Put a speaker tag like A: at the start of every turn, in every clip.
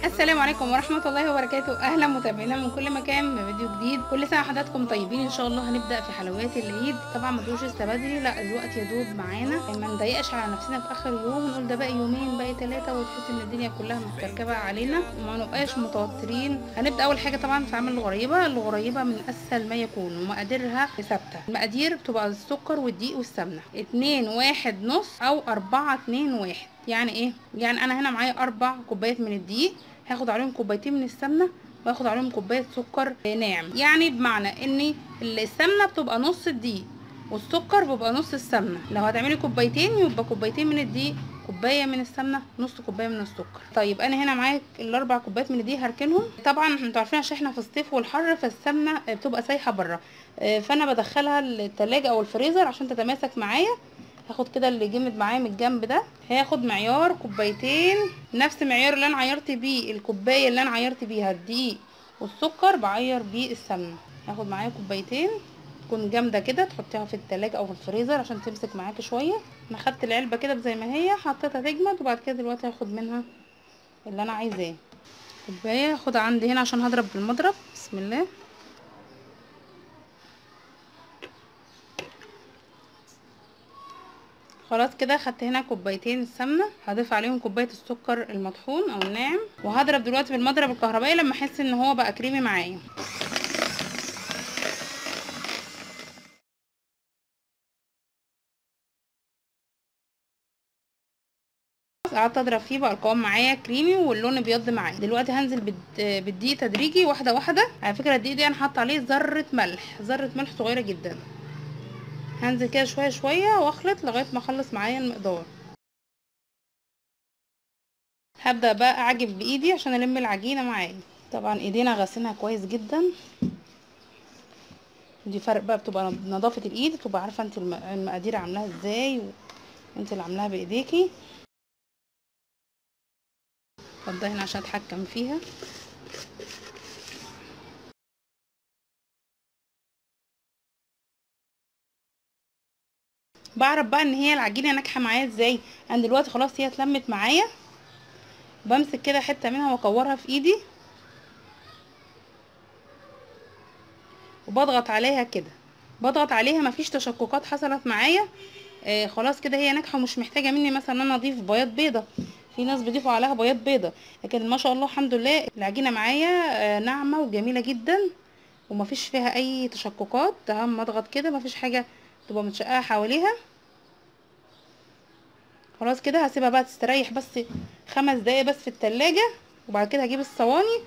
A: السلام عليكم ورحمة الله وبركاته. أهلا متابعينا من كل مكان بفيديو جديد. كل سنة حضراتكم طيبين إن شاء الله. هنبدأ في حلويات العيد. طبعا ما تقولوش لسه بدري، لا الوقت يدوب معانا، ما نضايقش على نفسنا في آخر يوم نقول ده باقي يومين باقي 3 وتحس إن الدنيا كلها متكركبة علينا وما نبقاش متوترين. هنبدأ أول حاجة طبعا في عمل الغريبة. الغريبة من أسهل ما يكون ومقاديرها ثابتة. المقادير بتبقى السكر والدقيق والسمنة 2 1 نص أو 4 2 1. يعني ايه؟ يعني انا هنا معايا 4 كوبايات من الدقيق، هاخد عليهم كوبايتين من السمنه واخد عليهم كوبايه سكر ناعم. يعني بمعنى ان السمنه بتبقى نص الدقيق والسكر بيبقى نص السمنه. لو هتعملي كوبايتين يبقى كوبايتين من الدقيق، كوبايه من السمنه، نص كوبايه من السكر. طيب انا هنا معايا الاربع كوبايات من الدقيق هركنهم. طبعا انتوا عارفين عشان احنا في الصيف والحر فالسمنه بتبقى سايحه بره، فانا بدخلها التلاجة او الفريزر عشان تتماسك معايا. هاخد كده اللي جمد معايا من الجنب ده، هاخد معيار كوبايتين، نفس معيار اللي انا عيرت بيه الكوبايه اللي انا عيرت بيها الدقيق والسكر بعير بيه السمنه. هاخد معايا كوبايتين تكون جامده كده، تحطيها في التلاجة او في الفريزر عشان تمسك معاكي شويه. انا خدت العلبه كده زي ما هي حطيتها تجمد، وبعد كده دلوقتي هاخد منها اللي انا عايزاه. كوبايه هاخدها عندي هنا عشان هضرب بالمضرب. بسم الله. خلاص كده خدت هنا كوبايتين السمنه، هضيف عليهم كوبايه السكر المطحون او الناعم، وهضرب دلوقتي بالمضرب الكهربائي لما احس ان هو بقى كريمي معايا. قعدت اضرب فيه بقى القوام معايا كريمي واللون ابيض معايا. دلوقتي هنزل بالدقيق تدريجي واحده واحده. على فكره الدقيق دي انا حاطه عليه ذره ملح، ذره ملح صغيره جدا. هنزل كده شويه شويه واخلط لغايه ما اخلص معايا المقدار. هبدا بقى اعجب بايدي عشان الم العجينه معايا. طبعا ايدينا غسلها كويس جدا. دي فرق بقى، بتبقى نظافه الايد، بتبقى عارفه انت المقادير عاملاها ازاي وانت اللي عاملاها بايديكي. افضل هنا عشان اتحكم فيها. بعرف بقى ان هي العجينه ناجحه معايا ازاي. انا دلوقتي خلاص هي اتلمت معايا، بمسك كده حته منها واكورها في ايدي وبضغط عليها كده، بضغط عليها مفيش تشققات حصلت معايا. خلاص كده هي ناجحه ومش محتاجه مني مثلا ان انا اضيف بياض بيضه. في ناس بيضيفوا عليها بياض بيضه، لكن ما شاء الله الحمد لله العجينه معايا ناعمه وجميله جدا ومفيش فيها اي تشققات. اهم اضغط كده مفيش حاجه تبقى متشققه حواليها. خلاص كده هسيبها بقى تستريح بس 5 دقايق بس في التلاجة، وبعد كده هجيب الصواني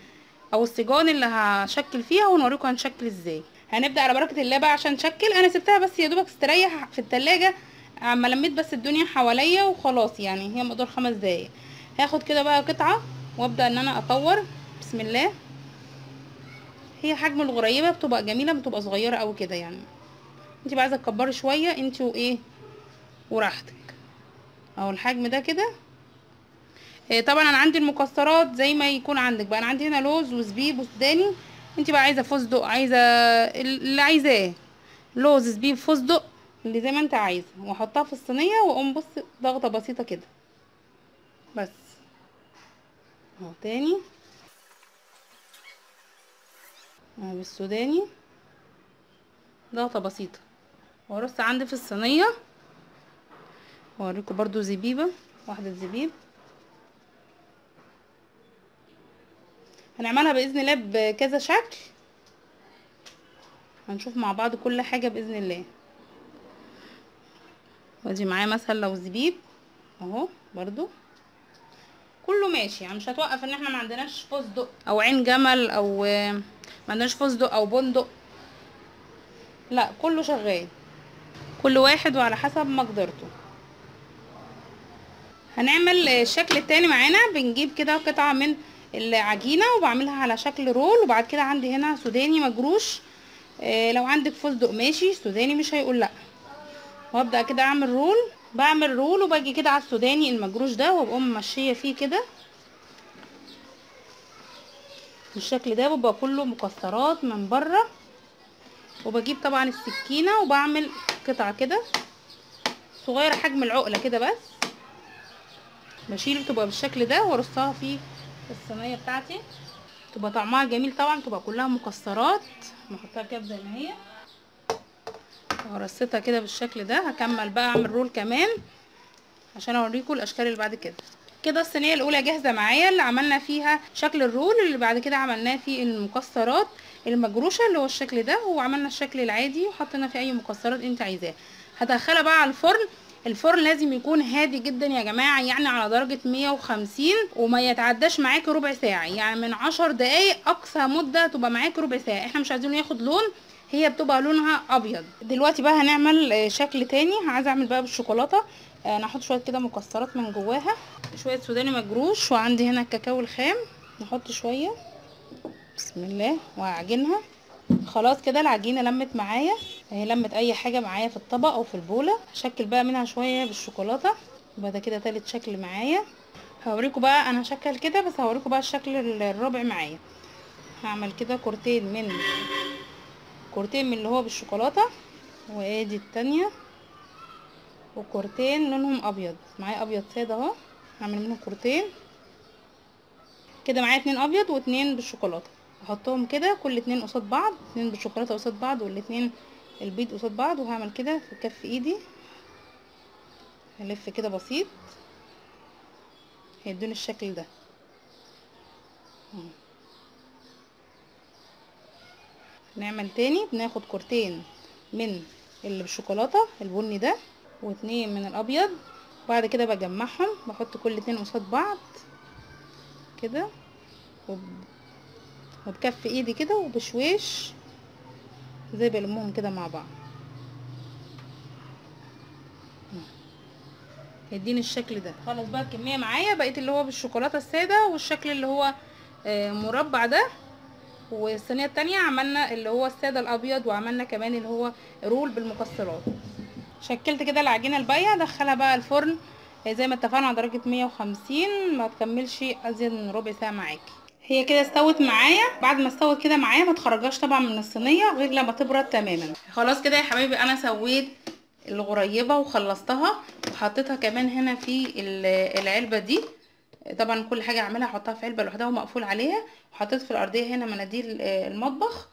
A: او السيجان اللي هشكل فيها ونوريكم هنشكل ازاي. هنبدا على بركه الله بقى عشان نشكل. انا سبتها بس يا دوبك تستريح في التلاجة اما لميت بس الدنيا حواليا وخلاص، يعني هي مقدار 5 دقايق. هاخد كده بقى قطعه وابدا ان انا اطور. بسم الله. هي حجم الغريبه بتبقى جميله، بتبقى صغيره قوي كده، يعني انت بقى عايزه تكبري شويه انت وايه وراحتك. اهو الحجم ده كده. طبعا انا عندي المكسرات زي ما يكون عندك بقى. انا عندي هنا لوز وزبيب وسوداني، انت بقى عايزه فستق، عايزه اللي عايزاه، لوز زبيب فستق اللي زي ما انت عايزه، واحطها في الصينيه واقوم بص ضغطه بسيطه كده بس. اهو تاني اهو بالسوداني ضغطه بسيطه، وارص عندي في الصينيه. واوريكم برضو زبيبه، واحده زبيب هنعملها باذن الله بكذا شكل. هنشوف مع بعض كل حاجه باذن الله. وادي معايا مثلا لو زبيب اهو برضو كله ماشي، يعني مش هتوقف ان احنا ما عندناش فستق او عين جمل او ما عندناش فستق او بندق، لا كله شغال، كل واحد وعلى حسب مقدرته. هنعمل الشكل التاني معانا. بنجيب كده قطعة من العجينة وبعملها على شكل رول، وبعد كده عندي هنا سوداني مجروش. لو عندك فستق ماشي، سوداني مش هيقول لا. وابدأ كده اعمل رول، بعمل رول وباجي كده على السوداني المجروش ده وبقوم ماشيه فيه كده بالشكل ده، بيبقى كله مكسرات من بره. وبجيب طبعا السكينه وبعمل قطعه كده صغيره حجم العقله كده بس، بشيل تبقى بالشكل ده وارصها في الصينيه بتاعتي تبقى طعمها جميل طبعا، تبقى كلها مكسرات. نحطها كده زي ما هي ورصيتها كده بالشكل ده. هكمل بقى اعمل رول كمان عشان اوريكم الاشكال اللي بعد كده. كده الصينيه الاولى جاهزه معايا، اللي عملنا فيها شكل الرول، اللي بعد كده عملناه فيه المكسرات المجروشه اللي هو الشكل ده، وعملنا الشكل العادي وحطينا فيه اي مكسرات انت عايزاها. هدخلها بقى على الفرن. الفرن لازم يكون هادي جدا يا جماعه، يعني على درجه 150 وما يتعداش معاكي ربع ساعه، يعني من 10 دقايق اقصى مده تبقى معاكي ربع ساعه. احنا مش عايزينه ياخد لون، هي بتبقى لونها ابيض. دلوقتي بقى هنعمل شكل تاني. عايزه اعمل بقى بالشوكولاته. انا هحط شويه كده مكسرات من جواها، شويه سوداني مجروش، وعندي هنا الكاكاو الخام. نحط شويه بسم الله وهعجنها. خلاص كده العجينه لمت معايا اهي، لمت اي حاجه معايا في الطبق او في البوله. هشكل بقى منها شويه بالشوكولاته. يبقى ده كده تالت شكل معايا. هوريكم بقى انا هشكل كده، بس هوريكم بقى الشكل الرابع معايا. هعمل كده كورتين من اللي هو بالشوكولاته، وادي التانية، وكورتين لونهم ابيض. معايا ابيض ساده اهو، هعمل منهم كورتين كده. معايا 2 ابيض و2 بالشوكولاته. احطهم كده كل 2 قصاد بعض، 2 بالشوكولاته قصاد بعض والاتنين البيض قصاد بعض. وهعمل كده في كف ايدي، هلف كده بسيط هيدوني الشكل ده. نعمل تاني، بناخد كورتين من اللي بالشوكولاته البني ده واتنين من الابيض، وبعد كده بجمعهم، بحط كل 2 قصاد بعض كده وبكف ايدي كده وبشويش زي بلمهم كده مع بعض. هيديني الشكل ده. خلاص بقى الكميه معايا بقيت اللي هو بالشوكولاته الساده، والشكل اللي هو مربع ده. والصينيه التانية عملنا اللي هو الساده الابيض، وعملنا كمان اللي هو رول بالمكسرات. شكلت كده العجينه الباقيه، ادخلها بقى الفرن زي ما اتفقنا على درجه 150، ما تكملش ازيد من ربع ساعه معاكي. هي كده استوت معايا. بعد ما استوت كده معايا ما تخرجهاش طبعا من الصينيه غير لما تبرد تماما. خلاص كده يا حبايبي انا سويت الغريبه وخلصتها، وحطيتها كمان هنا في العلبه دي. طبعا كل حاجه اعملها احطها في علبه لوحدها ومقفول عليها. وحطيت في الارضيه هنا مناديل المطبخ.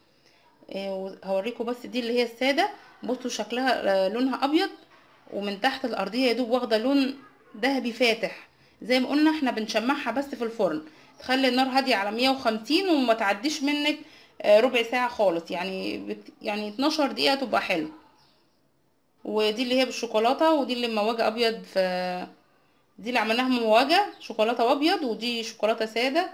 A: هوريكم بس دي اللي هي الساده. بصوا شكلها لونها ابيض، ومن تحت الارضيه يا دوب واخده لون ذهبي فاتح. زي ما قلنا احنا بنشمعها بس في الفرن. تخلي النار هاديه على 150 وما تعديش منك ربع ساعه خالص، يعني 12 دقيقه تبقى حلو. ودي اللي هي بالشوكولاته، ودي اللي مواجه ابيض. دي اللي عملناها مواجه شوكولاته وابيض، ودي شوكولاته ساده.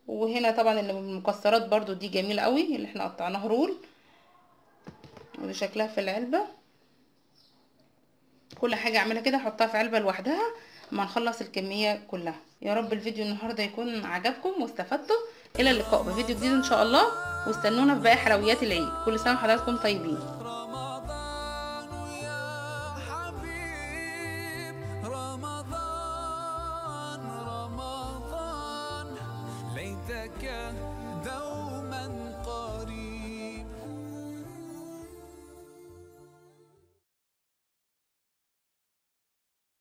A: وهنا طبعا اللي بالمكسرات برضو دي جميله قوي اللي احنا قطعناها رول. ودي شكلها في العلبه. كل حاجه اعملها كده احطها في علبه لوحدها ما نخلص الكميه كلها. يا رب الفيديو النهارده يكون عجبكم واستفدتوا. الى اللقاء بفيديو جديد ان شاء الله، واستنونا في باقي حلويات العيد. كل سنه وحضراتكم طيبين.
B: ليتك دوما